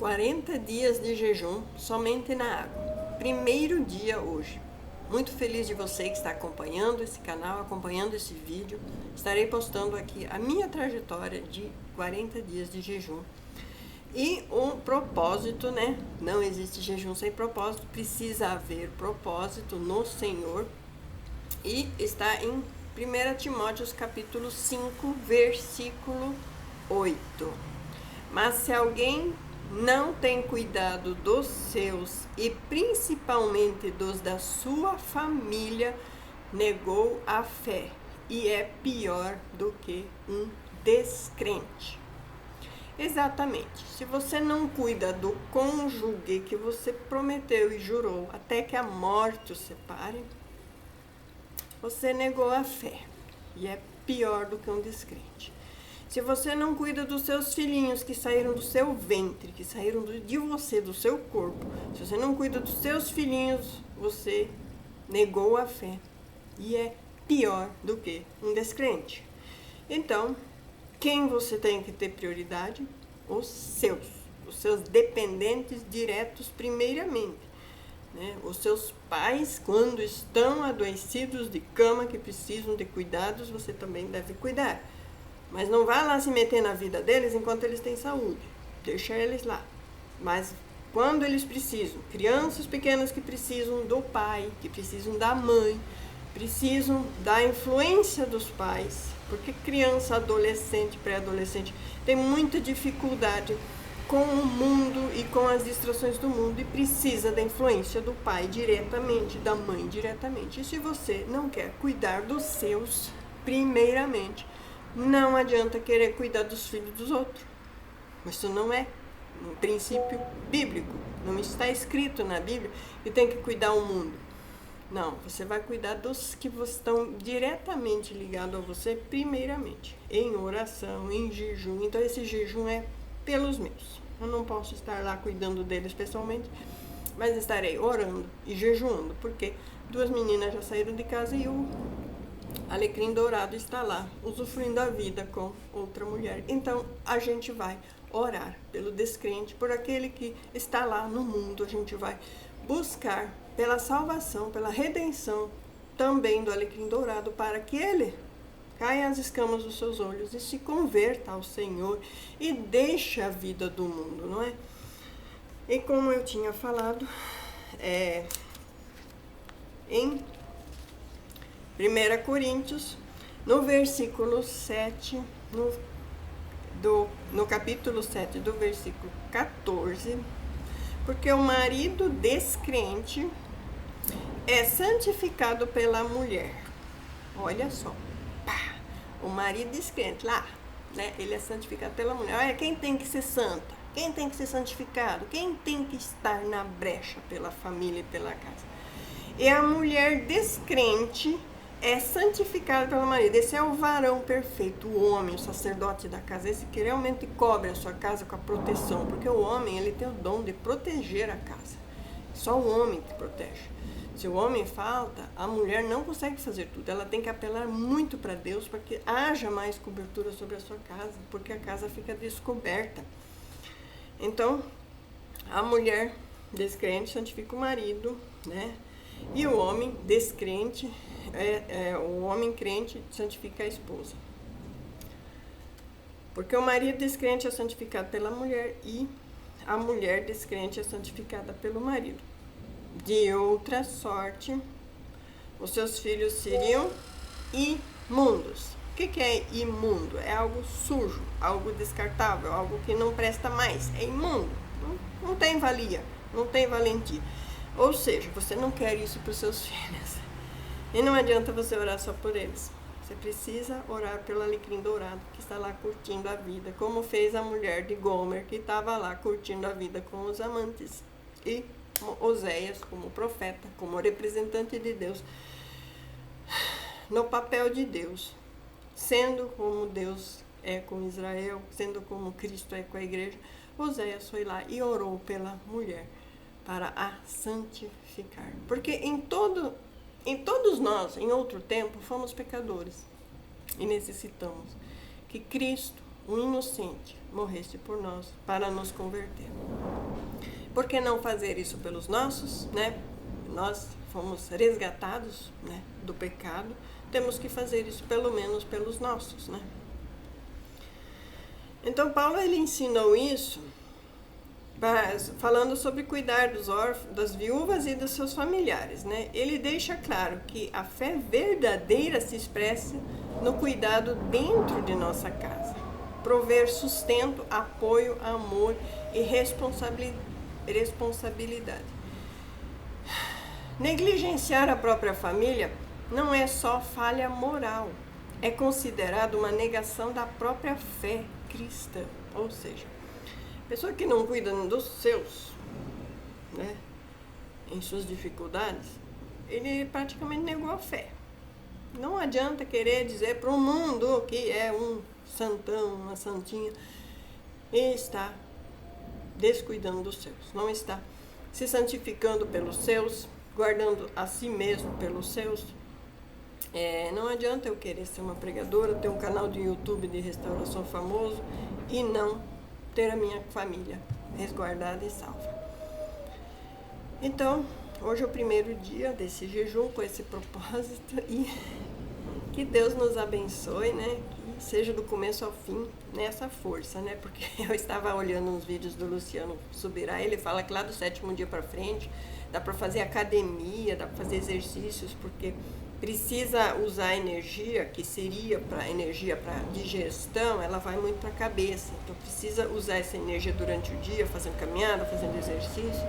40 dias de jejum somente na água. Primeiro dia hoje. Muito feliz de você que está acompanhando esse canal, acompanhando esse vídeo. Estarei postando aqui a minha trajetória de 40 dias de jejum. E um propósito, né? Não existe jejum sem propósito, precisa haver propósito no Senhor. E está em 1 Timóteo capítulo 5, versículo 8. Mas se alguém não tem cuidado dos seus e principalmente dos da sua família, negou a fé e é pior do que um descrente. Exatamente. Se você não cuida do cônjuge que você prometeu e jurou até que a morte o separe, você negou a fé e é pior do que um descrente. Se você não cuida dos seus filhinhos que saíram do seu ventre, que saíram de você, do seu corpo, se você não cuida dos seus filhinhos, você negou a fé e é pior do que um descrente. Então, quem você tem que ter prioridade? Os seus dependentes diretos primeiramente. Né? Os seus pais, quando estão adoecidos de cama, que precisam de cuidados, você também deve cuidar. Mas não vá lá se meter na vida deles enquanto eles têm saúde. Deixa eles lá. Mas quando eles precisam, crianças pequenas que precisam do pai, que precisam da mãe, precisam da influência dos pais, porque criança, adolescente, pré-adolescente tem muita dificuldade com o mundo e com as distrações do mundo e precisa da influência do pai diretamente, da mãe diretamente. E se você não quer cuidar dos seus, primeiramente, não adianta querer cuidar dos filhos dos outros. Isso não é um princípio bíblico. Não está escrito na Bíblia que tem que cuidar o mundo. Não, você vai cuidar dos que estão diretamente ligados a você, primeiramente, em oração, em jejum. Então, esse jejum é pelos meus. Eu não posso estar lá cuidando deles pessoalmente, mas estarei orando e jejuando, porque 2 meninas já saíram de casa e o alecrim dourado está lá, usufruindo a vida com outra mulher. Então, a gente vai orar pelo descrente, por aquele que está lá no mundo. A gente vai buscar pela salvação, pela redenção também do alecrim dourado, para que ele caia as escamas dos seus olhos e se converta ao Senhor e deixe a vida do mundo, não é? E como eu tinha falado, em 1 Coríntios, no versículo 7, no capítulo 7, do versículo 14, porque o marido descrente é santificado pela mulher. Olha só, pá, o marido descrente lá, né? Ele é santificado pela mulher. Olha, quem tem que ser santa? Quem tem que ser santificado? Quem tem que estar na brecha pela família e pela casa? E a mulher descrente é santificada pelo marido. Esse é o varão perfeito, o homem, o sacerdote da casa. Esse que realmente cobre a sua casa com a proteção. Porque o homem, ele tem o dom de proteger a casa. Só o homem que protege. Se o homem falta, a mulher não consegue fazer tudo. Ela tem que apelar muito para Deus para que haja mais cobertura sobre a sua casa, porque a casa fica descoberta. Então, a mulher descrente santifica o marido, né? E o homem descrente, o homem crente santifica a esposa. Porque o marido descrente é santificado pela mulher e a mulher descrente é santificada pelo marido. De outra sorte, os seus filhos seriam imundos. O que é imundo? É algo sujo, algo descartável, algo que não presta mais. É imundo, não tem valia, não tem valentia. Ou seja, você não quer isso para os seus filhos. E não adianta você orar só por eles. Você precisa orar pelo alecrim dourado, que está lá curtindo a vida, como fez a mulher de Gomer, que estava lá curtindo a vida com os amantes. E Oséias, como profeta, como representante de Deus, no papel de Deus, sendo como Deus é com Israel, sendo como Cristo é com a igreja, Oséias foi lá e orou pela mulher para a santificar. Porque em todos nós, em outro tempo, fomos pecadores e necessitamos que Cristo um inocente, morreste por nós para nos converter. Por que não fazer isso pelos nossos, né? Nós fomos resgatados, né, do pecado, temos que fazer isso pelo menos pelos nossos, né? Então Paulo ele ensinou isso falando sobre cuidar dos órfãos, das viúvas e dos seus familiares, né? Ele deixa claro que a fé verdadeira se expressa no cuidado dentro de nossa casa, prover sustento, apoio, amor e responsabilidade. Negligenciar a própria família não é só falha moral, é considerado uma negação da própria fé cristã. Ou seja, a pessoa que não cuida dos seus, né, em suas dificuldades, ele praticamente negou a fé. Não adianta querer dizer para o mundo que é um santão, uma santinha, e está descuidando dos seus, não está se santificando pelos seus, guardando a si mesmo pelos seus. Não adianta eu querer ser uma pregadora, ter um canal de YouTube de restauração famoso e não ter a minha família resguardada e salva. Então, hoje é o primeiro dia desse jejum com esse propósito e que Deus nos abençoe, né? Que seja do começo ao fim nessa força, né? Porque eu estava olhando uns vídeos do Luciano Subirá, ele fala que lá do 7º dia para frente dá para fazer academia, dá para fazer exercícios, porque precisa usar a energia, que seria para energia para digestão, ela vai muito para a cabeça. Então precisa usar essa energia durante o dia, fazendo caminhada, fazendo exercício,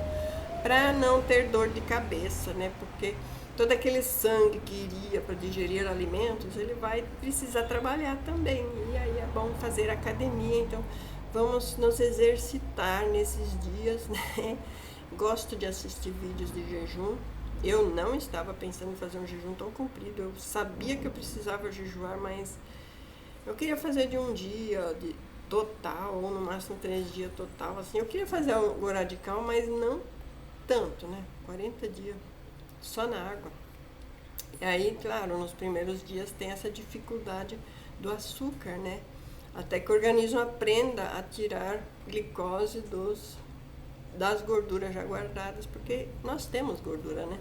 para não ter dor de cabeça, né? Porque todo aquele sangue que iria para digerir alimentos, ele vai precisar trabalhar também. E aí é bom fazer academia. Então vamos nos exercitar nesses dias, né? Gosto de assistir vídeos de jejum. Eu não estava pensando em fazer um jejum tão comprido. Eu sabia que eu precisava jejuar, mas eu queria fazer de um dia de total, ou no máximo 3 dias total, assim. Eu queria fazer algo radical, mas não tanto, né? 40 dias só na água. E aí, claro, nos primeiros dias tem essa dificuldade do açúcar, né? Até que o organismo aprenda a tirar glicose das gorduras já guardadas, porque nós temos gordura, né?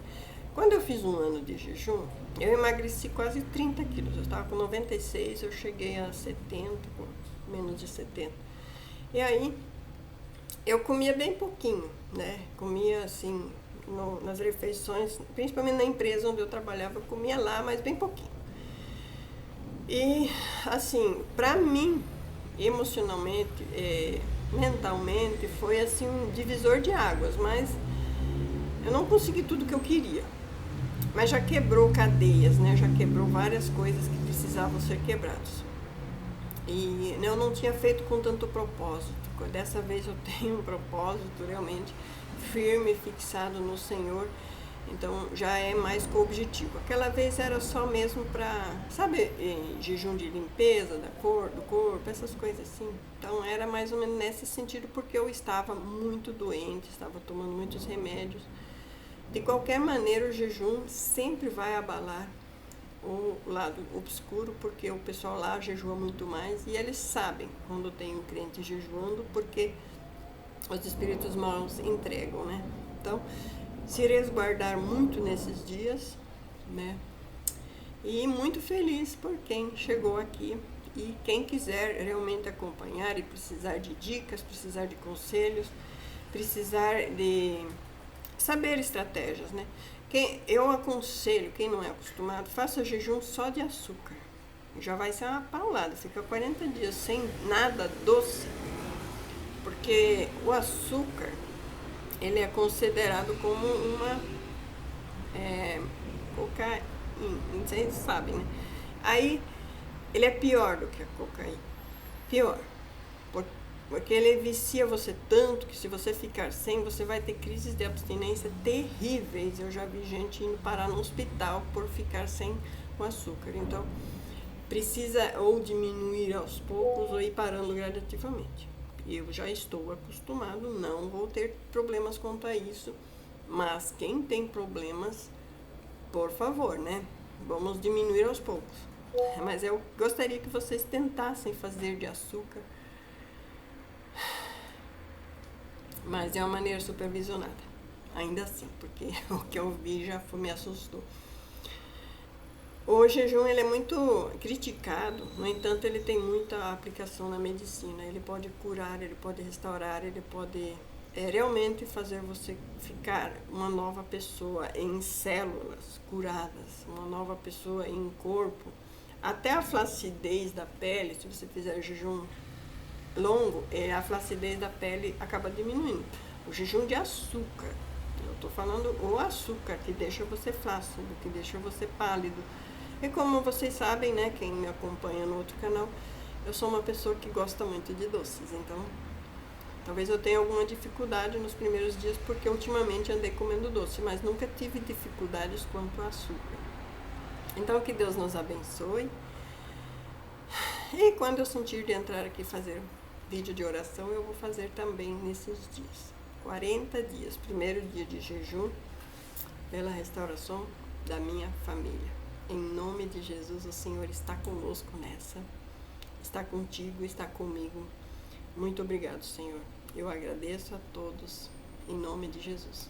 Quando eu fiz um ano de jejum, eu emagreci quase 30 quilos. Eu estava com 96, eu cheguei a 70, com menos de 70. E aí, eu comia bem pouquinho, né? Comia, assim, nas refeições, principalmente na empresa onde eu trabalhava, eu comia lá, mas bem pouquinho. E, assim, pra mim, emocionalmente, mentalmente, foi assim um divisor de águas, mas eu não consegui tudo que eu queria. Mas já quebrou cadeias, né? Já quebrou várias coisas que precisavam ser quebradas. E eu não tinha feito com tanto propósito. Dessa vez eu tenho um propósito realmente firme, fixado no Senhor. Então já é mais com objetivo. Aquela vez era só mesmo para, sabe, jejum de limpeza do corpo, essas coisas assim. Então era mais ou menos nesse sentido, porque eu estava muito doente, estava tomando muitos remédios. De qualquer maneira, o jejum sempre vai abalar o lado obscuro, porque o pessoal lá jejua muito mais e eles sabem quando tem um crente jejuando, porque os espíritos maus entregam, né? Então, se resguardar muito nesses dias, né? E muito feliz por quem chegou aqui. E quem quiser realmente acompanhar e precisar de dicas, precisar de conselhos, precisar de saber estratégias, né? Eu aconselho, quem não é acostumado, faça jejum só de açúcar. Já vai ser uma paulada, fica 40 dias sem nada doce. Porque o açúcar, ele é considerado como uma cocaína, vocês sabem, né? Aí, ele é pior do que a cocaína. Pior. Porque ele vicia você tanto que se você ficar sem, você vai ter crises de abstinência terríveis. Eu já vi gente indo parar no hospital por ficar sem o açúcar. Então, precisa ou diminuir aos poucos ou ir parando gradativamente. Eu já estou acostumado, não vou ter problemas quanto a isso. Mas quem tem problemas, por favor, né? Vamos diminuir aos poucos. Mas eu gostaria que vocês tentassem fazer de açúcar, mas é uma maneira supervisionada, ainda assim, porque o que eu vi já me assustou. O jejum ele é muito criticado, no entanto ele tem muita aplicação na medicina. Ele pode curar, ele pode restaurar, ele pode realmente fazer você ficar uma nova pessoa em células curadas, uma nova pessoa em corpo. Até a flacidez da pele, se você fizer jejum longo, a flacidez da pele acaba diminuindo. O jejum de açúcar, eu estou falando o açúcar que deixa você flácido, que deixa você pálido. E como vocês sabem, né, quem me acompanha no outro canal, eu sou uma pessoa que gosta muito de doces, então talvez eu tenha alguma dificuldade nos primeiros dias, porque ultimamente andei comendo doce, mas nunca tive dificuldades quanto ao açúcar. Então que Deus nos abençoe. E quando eu sentir de entrar aqui fazer vídeo de oração, eu vou fazer também nesses dias. 40 dias, primeiro dia de jejum, pela restauração da minha família. Em nome de Jesus, o Senhor está conosco nessa. Está contigo, está comigo. Muito obrigado, Senhor. Eu agradeço a todos, em nome de Jesus.